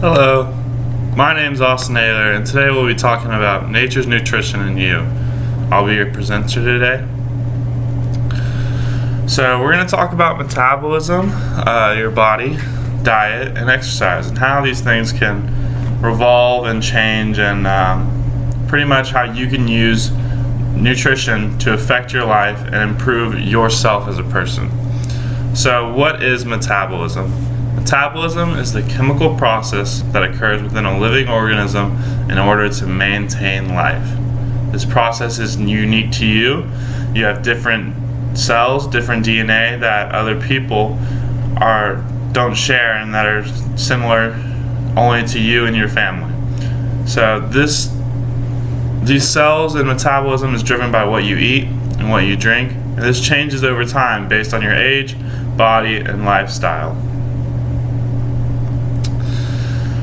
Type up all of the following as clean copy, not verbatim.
Hello, my name's Austin Naylor, and today we'll be talking about nature's nutrition in you. I'll be your presenter today. So we're going to talk about metabolism, your body, diet, and exercise, and how these things can revolve and change, and pretty much how you can use nutrition to affect your life and improve yourself as a person. So what is metabolism? Metabolism is the chemical process that occurs within a living organism in order to maintain life. This process is unique to you. You have different cells, different DNA that other people don't share and that are similar only to you and your family. So these cells and metabolism is driven by what you eat and what you drink, and this changes over time based on your age, body, and lifestyle.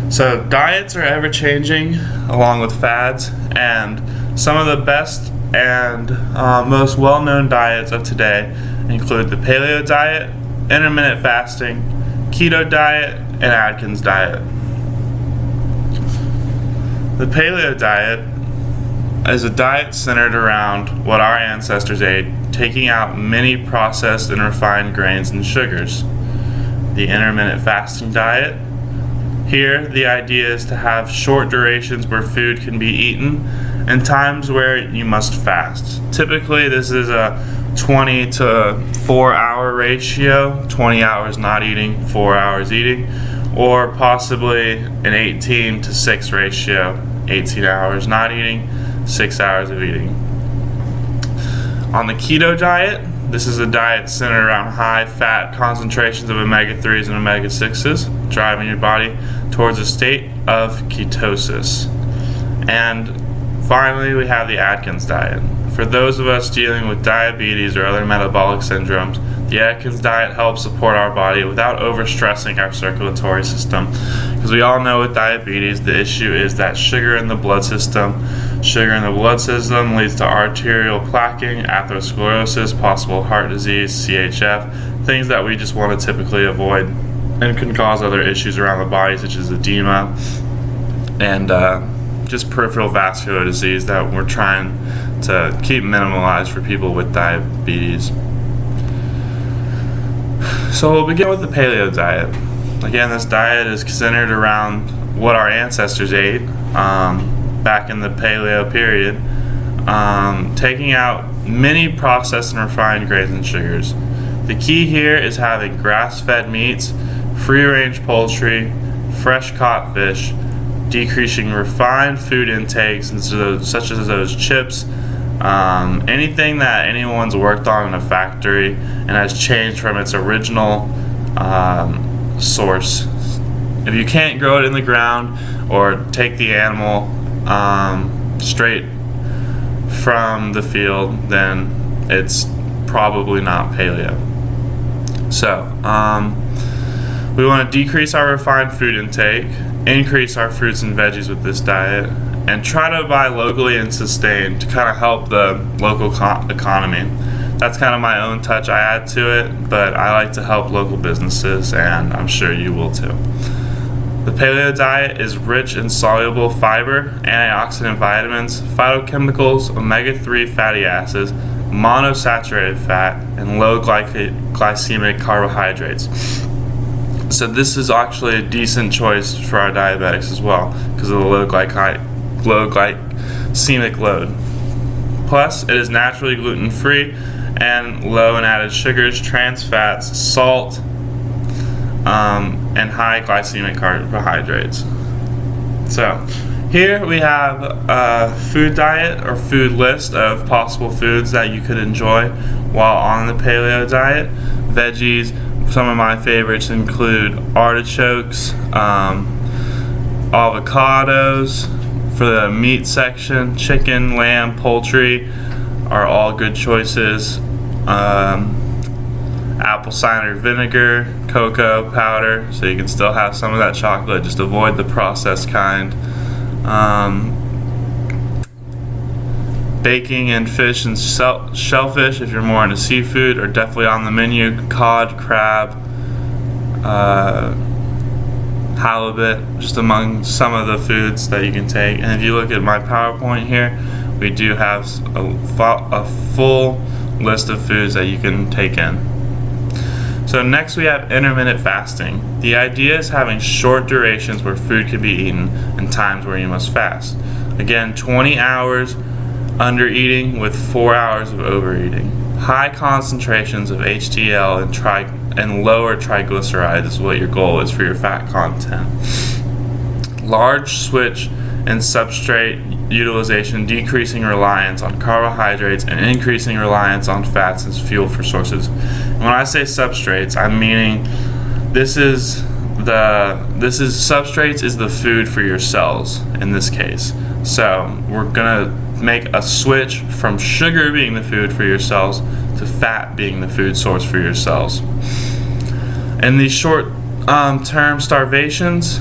So diets are ever changing along with fads, and some of the best and most well-known diets of today include the paleo diet, intermittent fasting, keto diet, and Atkins diet. The paleo diet is a diet centered around what our ancestors ate, taking out many processed and refined grains and sugars. The intermittent fasting diet, here, the idea is to have short durations where food can be eaten and times where you must fast. Typically, this is a 20 to 4 hour ratio, 20 hours not eating, 4 hours eating, or possibly an 18 to 6 ratio, 18 hours not eating, 6 hours of eating. On the keto diet, this is a diet centered around high fat concentrations of omega-3s and omega-6s, driving your body towards a state of ketosis. And finally, we have the Atkins diet. For those of us dealing with diabetes or other metabolic syndromes, the Atkins diet helps support our body without overstressing our circulatory system. Because we all know with diabetes, the issue is that sugar in the blood system. Sugar in the blood system leads to arterial plaquing, atherosclerosis, possible heart disease, CHF, things that we just want to typically avoid and can cause other issues around the body such as edema and just peripheral vascular disease that we're trying to keep minimalized for people with diabetes. So we'll begin with the paleo diet. Again, this diet is centered around what our ancestors ate back in the paleo period, taking out many processed and refined grains and sugars. The key here is having grass-fed meats, free-range poultry, fresh caught fish, decreasing refined food intakes such as those chips, anything that anyone's worked on in a factory and has changed from its original source. If you can't grow it in the ground or take the animal straight from the field, then it's probably not paleo. So we want to decrease our refined food intake, increase our fruits and veggies with this diet, and try to buy locally and sustain to kind of help the local economy. That's kind of my own touch I add to it, but I like to help local businesses, and I'm sure you will too. The paleo diet is rich in soluble fiber, antioxidant vitamins, phytochemicals, omega-3 fatty acids, monosaturated fat, and low glycemic carbohydrates. So this is actually a decent choice for our diabetics as well because of the low glycemic load. Plus, it is naturally gluten-free and low in added sugars, trans fats, salt, and high glycemic carbohydrates. So here we have a food diet or food list of possible foods that you could enjoy while on the paleo diet. Veggies, some of my favorites include artichokes, avocados. For the meat section, chicken, lamb, poultry are all good choices. Apple cider vinegar, cocoa powder, so you can still have some of that chocolate, just avoid the processed kind. Baking and fish and shellfish, if you're more into seafood, are definitely on the menu. Cod, crab, halibut, just among some of the foods that you can take. And if you look at my PowerPoint here, we do have a full list of foods that you can take in. So next we have intermittent fasting. The idea is having short durations where food can be eaten and times where you must fast. Again, 20 hours under eating with 4 hours of overeating. High concentrations of HDL and lower triglycerides is what your goal is for your fat content. Large switch in substrate utilization, decreasing reliance on carbohydrates and increasing reliance on fats as fuel for sources. And when I say substrates, I'm meaning substrates is the food for your cells in this case. So we're gonna make a switch from sugar being the food for your cells to fat being the food source for your cells. In these short-term starvations,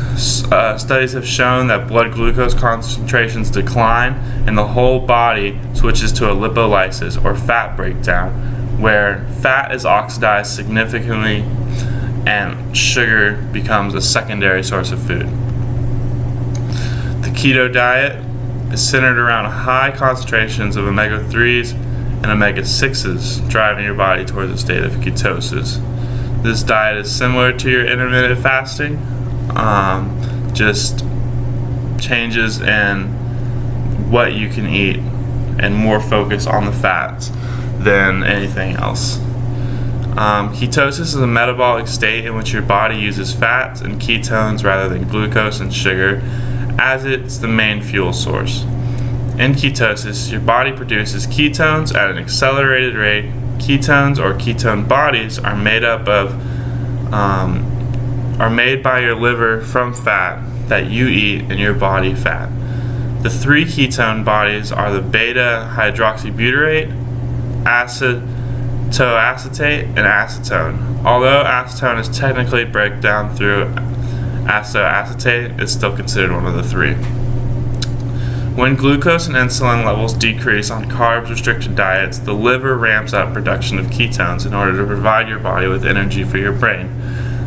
studies have shown that blood glucose concentrations decline and the whole body switches to a lipolysis or fat breakdown, where fat is oxidized significantly and sugar becomes a secondary source of food. The keto diet is centered around high concentrations of omega-3s and omega-6s, driving your body towards a state of ketosis. This diet is similar to your intermittent fasting, just changes in what you can eat and more focus on the fats than anything else. Ketosis is a metabolic state in which your body uses fats and ketones rather than glucose and sugar, as it's the main fuel source. In ketosis, your body produces ketones at an accelerated rate. Ketones or ketone bodies are made by your liver from fat that you eat in your body fat. The three ketone bodies are the beta hydroxybutyrate, acetoacetate, and acetone. Although acetone is technically break down through acetoacetate, it's still considered one of the three. When glucose and insulin levels decrease on carbs-restricted diets, the liver ramps up production of ketones in order to provide your body with energy for your brain.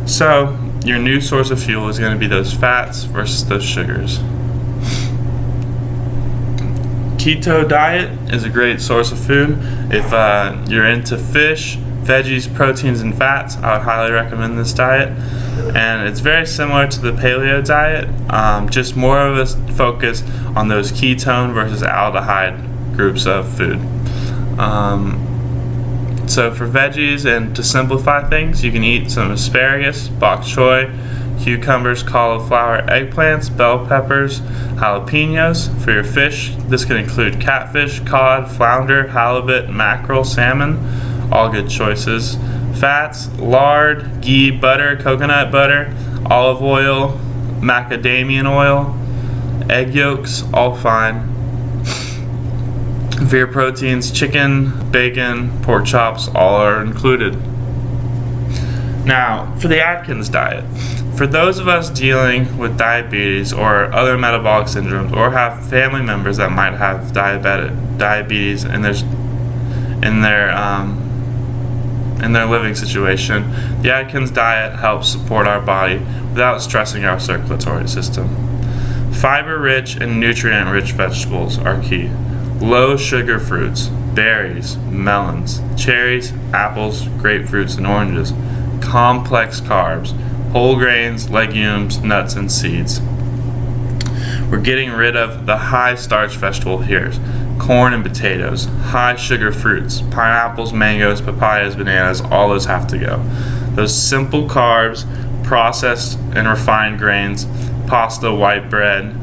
So, your new source of fuel is going to be those fats versus those sugars. Keto diet is a great source of food. If you're into fish, veggies, proteins, and fats, I would highly recommend this diet. And it's very similar to the paleo diet, just more of a focus on those ketone versus aldehyde groups of food. So for veggies, and to simplify things, you can eat some asparagus, bok choy, cucumbers, cauliflower, eggplants, bell peppers, jalapenos. For your fish, this can include catfish, cod, flounder, halibut, mackerel, salmon, all good choices. Fats, lard, ghee, butter, coconut butter, olive oil, macadamia oil, egg yolks, all fine. For your proteins, chicken, bacon, pork chops, all are included. Now, for the Atkins diet. For those of us dealing with diabetes or other metabolic syndromes, or have family members that might have diabetes in their living situation, the Atkins diet helps support our body without stressing our circulatory system. Fiber-rich and nutrient-rich vegetables are key. Low sugar fruits, berries, melons, cherries, apples, grapefruits, and oranges. Complex carbs, whole grains, legumes, nuts, and seeds. We're getting rid of the high starch vegetable here. Corn and potatoes, high sugar fruits, pineapples, mangoes, papayas, bananas, all those have to go. Those simple carbs, processed and refined grains, pasta, white bread,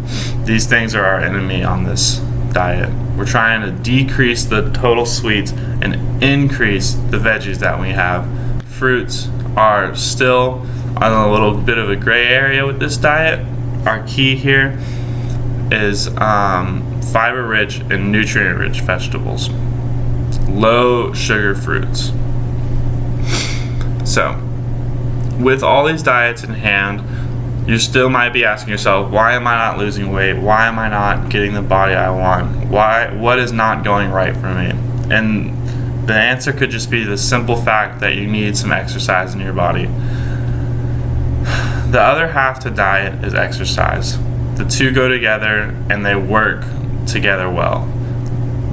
these things are our enemy on this diet. We're trying to decrease the total sweets and increase the veggies that we have. Fruits are still on a little bit of a gray area with this diet. Our key here is fiber-rich and nutrient-rich vegetables. Low sugar fruits. So, with all these diets in hand, you still might be asking yourself, why am I not losing weight? Why am I not getting the body I want? What is not going right for me? And the answer could just be the simple fact that you need some exercise in your body. The other half to diet is exercise. The two go together and they work together well.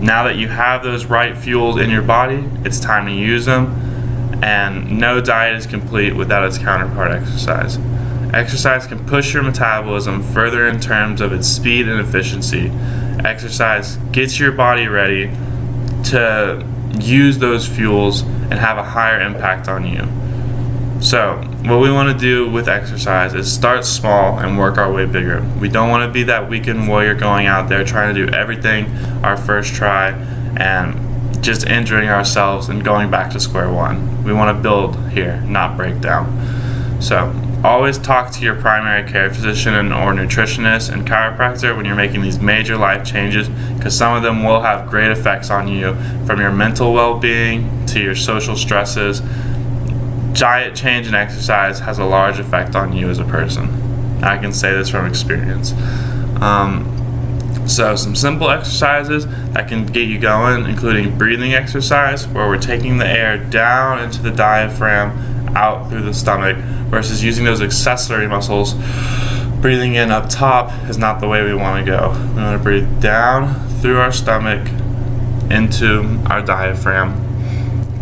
Now that you have those right fuels in your body, it's time to use them, and no diet is complete without its counterpart, exercise. Exercise can push your metabolism further in terms of its speed and efficiency. Exercise gets your body ready to use those fuels and have a higher impact on you. So, what we want to do with exercise is start small and work our way bigger. We don't want to be that weekend warrior going out there trying to do everything our first try and just injuring ourselves and going back to square one. We want to build here, not break down. So, always talk to your primary care physician or nutritionist and chiropractor when you're making these major life changes, because some of them will have great effects on you, from your mental well-being to your social stresses. Diet change and exercise has a large effect on you as a person. I can say this from experience. So some simple exercises that can get you going, including breathing exercise, where we're taking the air down into the diaphragm, out through the stomach, versus using those accessory muscles. Breathing in up top is not the way we want to go. We want to breathe down through our stomach into our diaphragm.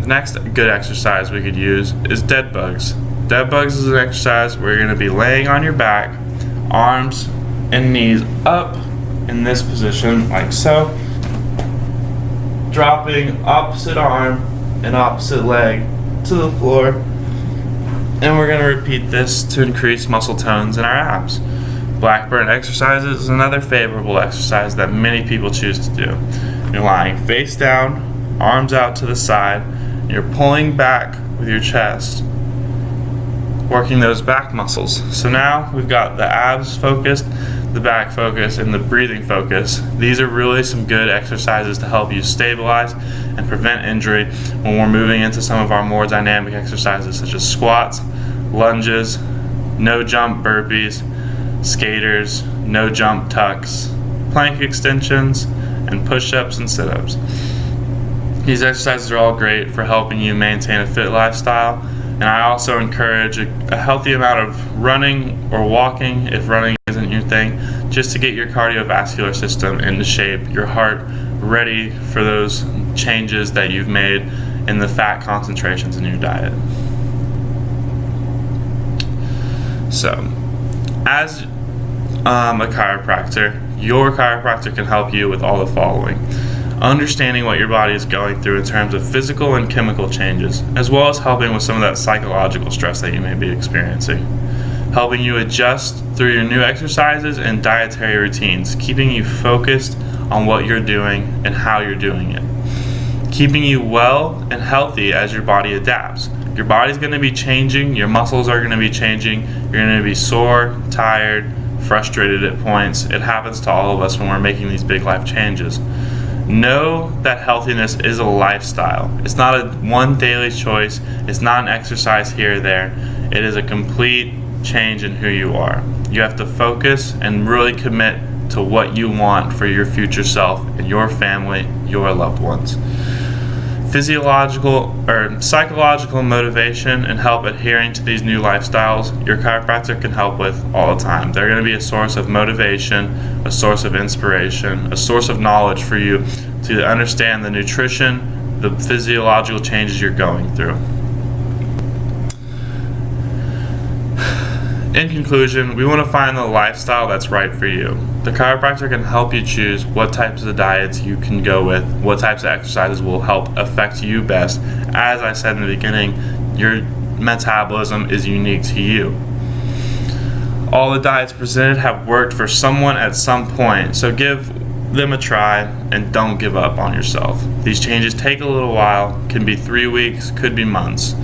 The next good exercise we could use is dead bugs. Dead bugs is an exercise where you're going to be laying on your back, arms and knees up in this position, like so, dropping opposite arm and opposite leg to the floor, and we're going to repeat this to increase muscle tones in our abs. Blackburn exercises is another favorable exercise that many people choose to do. You're lying face down, arms out to the side. You're pulling back with your chest, working those back muscles. So now we've got the abs focused, the back focus, and the breathing focus. These are really some good exercises to help you stabilize and prevent injury when we're moving into some of our more dynamic exercises, such as squats, lunges, no jump burpees, skaters, no jump tucks, plank extensions, and push-ups and sit-ups. These exercises are all great for helping you maintain a fit lifestyle, and I also encourage a healthy amount of running or walking, if running isn't your thing, just to get your cardiovascular system into shape, your heart ready for those changes that you've made in the fat concentrations in your diet. So, as a chiropractor, your chiropractor can help you with all the following. Understanding what your body is going through in terms of physical and chemical changes, as well as helping with some of that psychological stress that you may be experiencing. Helping you adjust through your new exercises and dietary routines, keeping you focused on what you're doing and how you're doing it. Keeping you well and healthy as your body adapts. Your body's going to be changing, your muscles are going to be changing, you're going to be sore, tired, frustrated at points. It happens to all of us when we're making these big life changes. Know that healthiness is a lifestyle. It's not a one daily choice. It's not an exercise here or there. It is a complete change in who you are. You have to focus and really commit to what you want for your future self and your family, your loved ones. Physiological or psychological motivation and help adhering to these new lifestyles, your chiropractor can help with all the time. They're going to be a source of motivation, a source of inspiration, a source of knowledge for you to understand the nutrition, the physiological changes you're going through. In conclusion, we want to find the lifestyle that's right for you. The chiropractor can help you choose what types of diets you can go with, what types of exercises will help affect you best. As I said in the beginning, your metabolism is unique to you. All the diets presented have worked for someone at some point, so give them a try and don't give up on yourself. These changes take a little while, can be 3 weeks, could be months.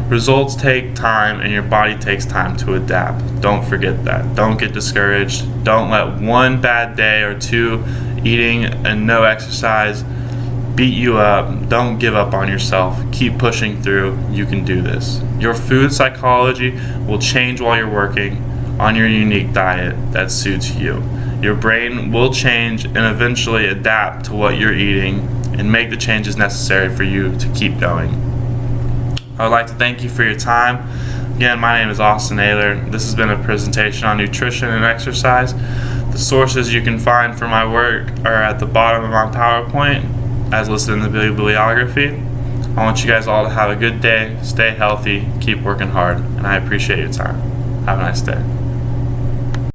Results take time, and your body takes time to adapt. Don't forget that. Don't get discouraged. Don't let one bad day or two eating and no exercise beat you up. Don't give up on yourself. Keep pushing through. You can do this. Your food psychology will change while you're working on your unique diet that suits you. Your brain will change and eventually adapt to what you're eating and make the changes necessary for you to keep going. I would like to thank you for your time. Again, my name is Austin Ayler. This has been a presentation on nutrition and exercise. The sources you can find for my work are at the bottom of my PowerPoint, as listed in the bibliography. I want you guys all to have a good day, stay healthy, keep working hard, and I appreciate your time. Have a nice day.